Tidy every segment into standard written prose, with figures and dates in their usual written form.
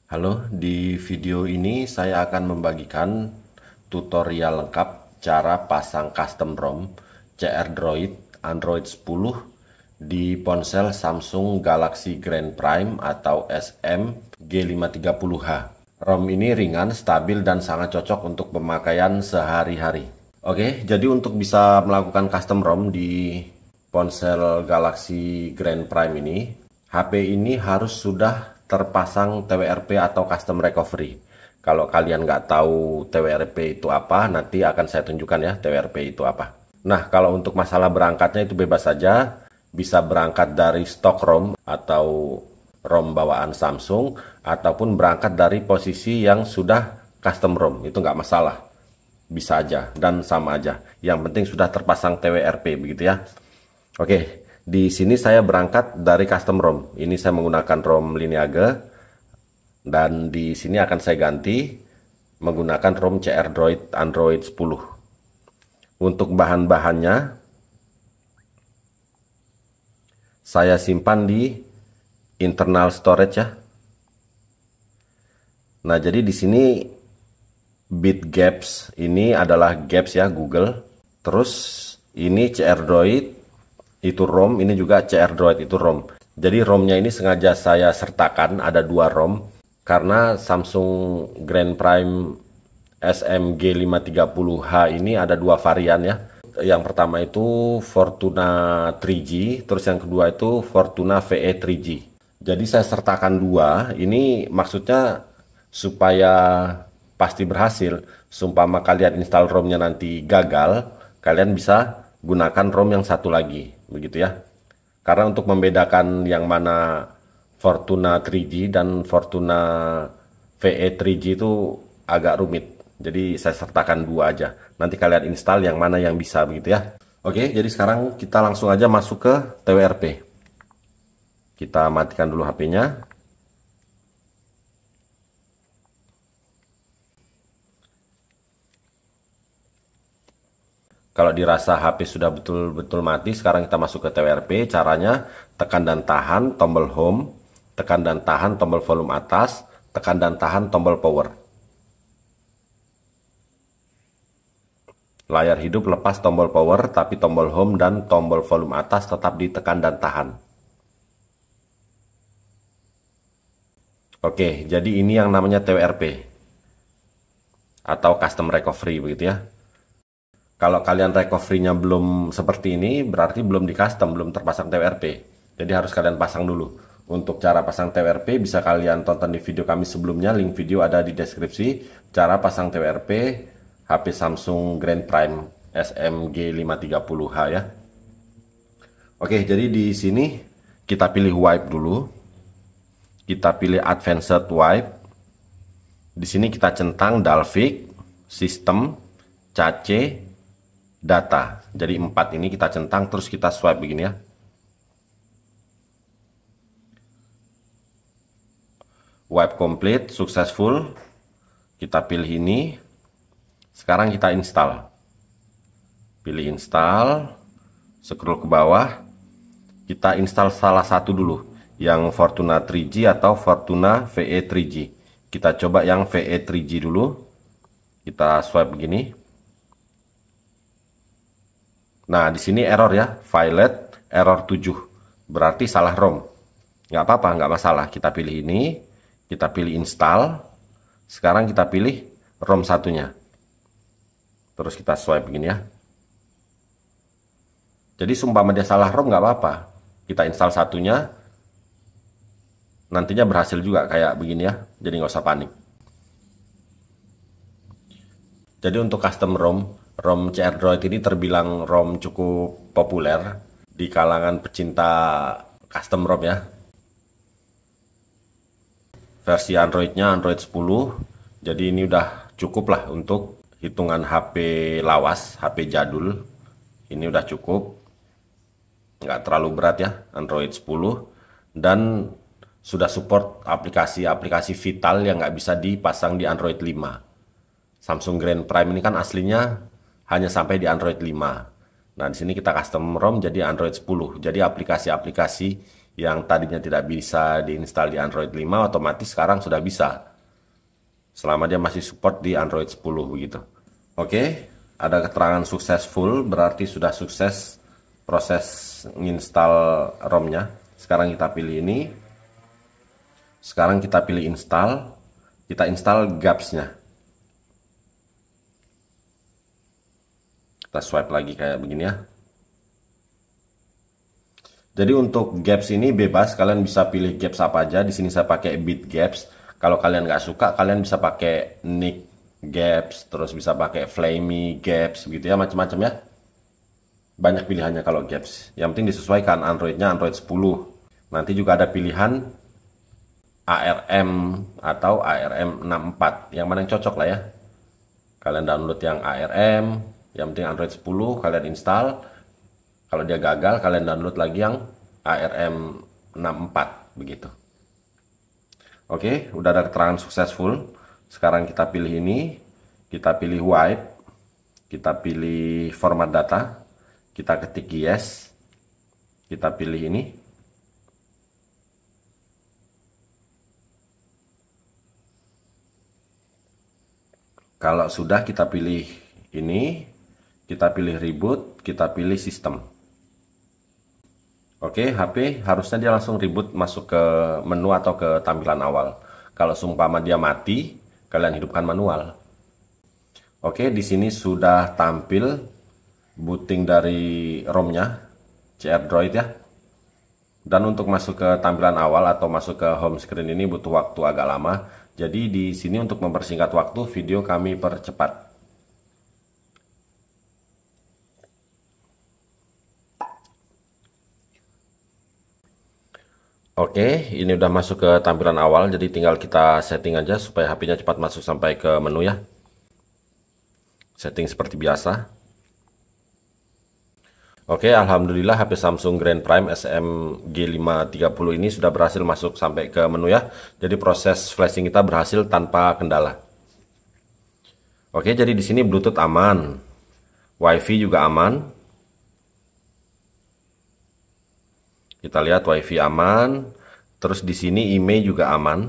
Halo, di video ini saya akan membagikan tutorial lengkap cara pasang custom ROM CR Droid Android 10 di ponsel Samsung Galaxy Grand Prime atau SM G530H. ROM ini ringan, stabil, dan sangat cocok untuk pemakaian sehari-hari. Oke, jadi untuk bisa melakukan custom ROM di ponsel Galaxy Grand Prime ini, HP ini harus sudah terpasang TWRP atau Custom Recovery. Kalau kalian nggak tahu TWRP itu apa, nanti akan saya tunjukkan ya TWRP itu apa. Nah, kalau untuk masalah berangkatnya itu bebas saja. Bisa berangkat dari stok ROM atau ROM bawaan Samsung, ataupun berangkat dari posisi yang sudah custom ROM. Itu nggak masalah. Bisa aja dan sama aja. Yang penting sudah terpasang TWRP begitu ya. Oke, di sini saya berangkat dari custom ROM. Ini saya menggunakan ROM Lineage dan di sini akan saya ganti menggunakan ROM CR Droid Android 10. Untuk bahan-bahannya saya simpan di internal storage ya. Nah, jadi di sini BitGaps ini adalah Gaps ya, Google. Terus ini CR Droid itu ROM, ini juga CR Droid itu ROM. Jadi ROM-nya ini sengaja saya sertakan ada dua ROM karena Samsung Grand Prime SMG530H ini ada dua varian ya. Yang pertama itu Fortuna 3G, terus yang kedua itu Fortuna VE 3G. Jadi saya sertakan dua, ini maksudnya supaya pasti berhasil. Seumpama kalian install ROM-nya nanti gagal, kalian bisa gunakan ROM yang satu lagi, begitu ya. Karena untuk membedakan yang mana Fortuna 3G dan Fortuna VE 3G itu agak rumit. Jadi saya sertakan dua aja. Nanti kalian install yang mana yang bisa begitu ya. Oke, jadi sekarang kita langsung aja masuk ke TWRP. Kita matikan dulu HP-nya. Kalau dirasa HP sudah betul-betul mati, sekarang kita masuk ke TWRP. Caranya tekan dan tahan tombol home, tekan dan tahan tombol volume atas, tekan dan tahan tombol power. Layar hidup lepas tombol power, tapi tombol home dan tombol volume atas tetap ditekan dan tahan. Oke, jadi ini yang namanya TWRP atau Custom Recovery begitu ya. Kalau kalian recovery-nya belum seperti ini, berarti belum di custom, belum terpasang TWRP. Jadi harus kalian pasang dulu. Untuk cara pasang TWRP bisa kalian tonton di video kami sebelumnya, link video ada di deskripsi. Cara pasang TWRP HP Samsung Grand Prime SMG530H ya. Oke, jadi di sini kita pilih wipe dulu. Kita pilih Advanced Wipe. Di sini kita centang Dalvik, Sistem, Cache, Data. Jadi 4 ini kita centang terus kita swipe begini ya. Wipe complete, successful. Kita pilih ini. Sekarang kita install. Pilih install, scroll ke bawah. Kita install salah satu dulu, yang Fortuna 3G atau Fortuna VE 3G. Kita coba yang VE 3G dulu. Kita swipe begini. Nah, di sini error ya, Violet error 7. Berarti salah ROM. Nggak apa-apa, nggak masalah. Kita pilih ini, kita pilih install. Sekarang kita pilih ROM satunya. Terus kita swipe begini ya. Jadi seumpama dia salah ROM nggak apa-apa. Kita install satunya, nantinya berhasil juga kayak begini ya. Jadi nggak usah panik. Jadi untuk custom ROM CR Droid ini terbilang ROM cukup populer di kalangan pecinta custom ROM ya. Versi Androidnya Android 10. Jadi ini udah cukup lah untuk hitungan HP lawas, HP jadul. Ini udah cukup. Nggak terlalu berat ya, Android 10. Dan sudah support aplikasi-aplikasi vital yang nggak bisa dipasang di Android 5. Samsung Grand Prime ini kan aslinya hanya sampai di Android 5. Nah, di sini kita custom ROM jadi Android 10. Jadi aplikasi-aplikasi yang tadinya tidak bisa diinstal di Android 5 otomatis sekarang sudah bisa. Selama dia masih support di Android 10 begitu. Oke, ada keterangan successful, berarti sudah sukses proses menginstal ROM-nya. Sekarang kita pilih ini. Sekarang kita pilih install. Kita install GApps-nya. Kita swipe lagi kayak begini ya. Jadi untuk GApps ini bebas, kalian bisa pilih GApps apa aja. Di sini saya pakai BitGaps. Kalau kalian nggak suka, kalian bisa pakai Nick GApps, terus bisa pakai Flamey GApps, gitu ya, macam-macam ya. Banyak pilihannya kalau GApps. Yang penting disesuaikan Androidnya Android 10. Nanti juga ada pilihan ARM atau ARM 64. Yang mana yang cocok lah ya. Kalian download yang ARM, yang penting Android 10, kalian install. Kalau dia gagal, kalian download lagi yang ARM 64 begitu. Oke, udah ada keterangan successful. Sekarang kita pilih ini, kita pilih wipe, kita pilih format data, kita ketik yes, kita pilih ini. Kalau sudah, kita pilih ini, kita pilih reboot, kita pilih sistem. Oke, HP harusnya dia langsung reboot masuk ke menu atau ke tampilan awal. Kalau seumpama dia mati, kalian hidupkan manual. Oke, di sini sudah tampil booting dari ROM-nya, CR Droid ya. Dan untuk masuk ke tampilan awal atau masuk ke home screen ini butuh waktu agak lama. Jadi di sini untuk mempersingkat waktu, video kami percepat. Oke, ini udah masuk ke tampilan awal, jadi tinggal kita setting aja supaya HP-nya cepat masuk sampai ke menu ya. Setting seperti biasa. Oke, alhamdulillah HP Samsung Grand Prime SMG530 ini sudah berhasil masuk sampai ke menu ya. Jadi proses flashing kita berhasil tanpa kendala. Oke, jadi di sini Bluetooth aman, WiFi juga aman. Kita lihat WiFi aman, terus di sini IMEI juga aman.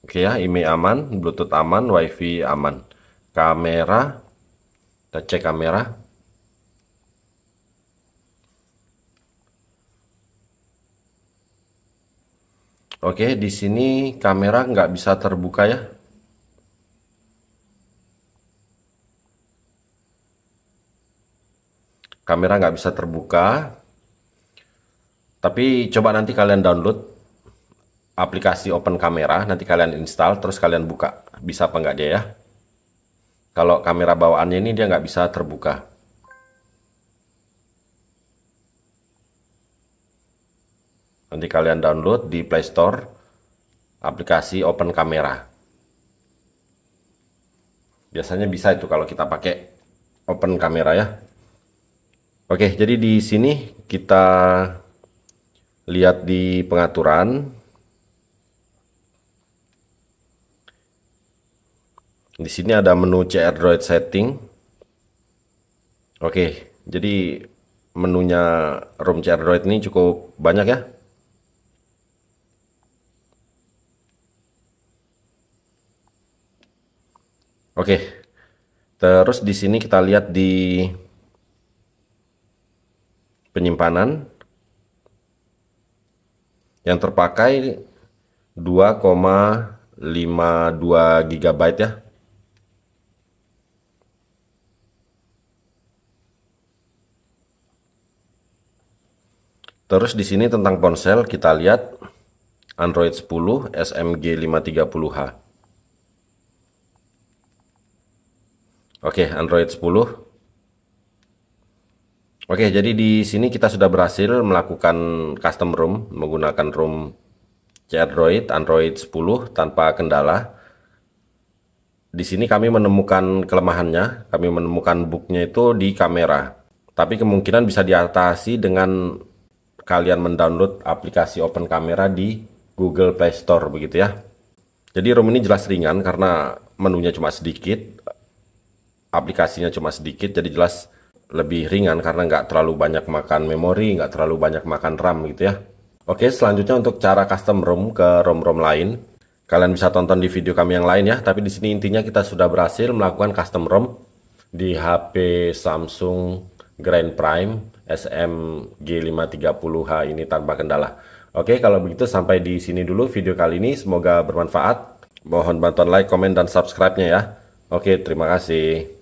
Oke ya, IMEI aman, Bluetooth aman, WiFi aman. Kamera, kita cek kamera. Oke, di sini kamera nggak bisa terbuka ya. Kamera nggak bisa terbuka, tapi coba nanti kalian download aplikasi Open Camera, nanti kalian install terus kalian buka, bisa apa nggak dia ya. Kalau kamera bawaannya ini dia nggak bisa terbuka. Nanti kalian download di Play Store aplikasi Open Camera. Biasanya bisa itu kalau kita pakai Open Camera ya. Oke, jadi di sini kita lihat di pengaturan. Di sini ada menu CR Droid setting. Oke, jadi menunya ROM CR Droid ini cukup banyak ya. Oke, terus di sini kita lihat di penyimpanan yang terpakai 2,52 GB ya. Terus di sini tentang ponsel kita lihat Android 10 SMG530H. Oke, Android 10. Oke, jadi di sini kita sudah berhasil melakukan custom ROM menggunakan ROM CR Droid Android 10 tanpa kendala. Di sini kami menemukan kelemahannya, kami menemukan bugnya itu di kamera. Tapi kemungkinan bisa diatasi dengan kalian mendownload aplikasi Open Camera di Google Play Store begitu ya. Jadi ROM ini jelas ringan karena menunya cuma sedikit. aplikasinya cuma sedikit, jadi jelas lebih ringan karena nggak terlalu banyak makan memori, nggak terlalu banyak makan RAM gitu ya. Oke, selanjutnya untuk cara custom ROM ke ROM-ROM lain, kalian bisa tonton di video kami yang lain ya. Tapi di sini intinya kita sudah berhasil melakukan custom ROM di HP Samsung Grand Prime SM-G530H ini tanpa kendala. Oke, kalau begitu sampai di sini dulu video kali ini. Semoga bermanfaat. Mohon bantuan like, komen, dan subscribe-nya ya. Oke, terima kasih.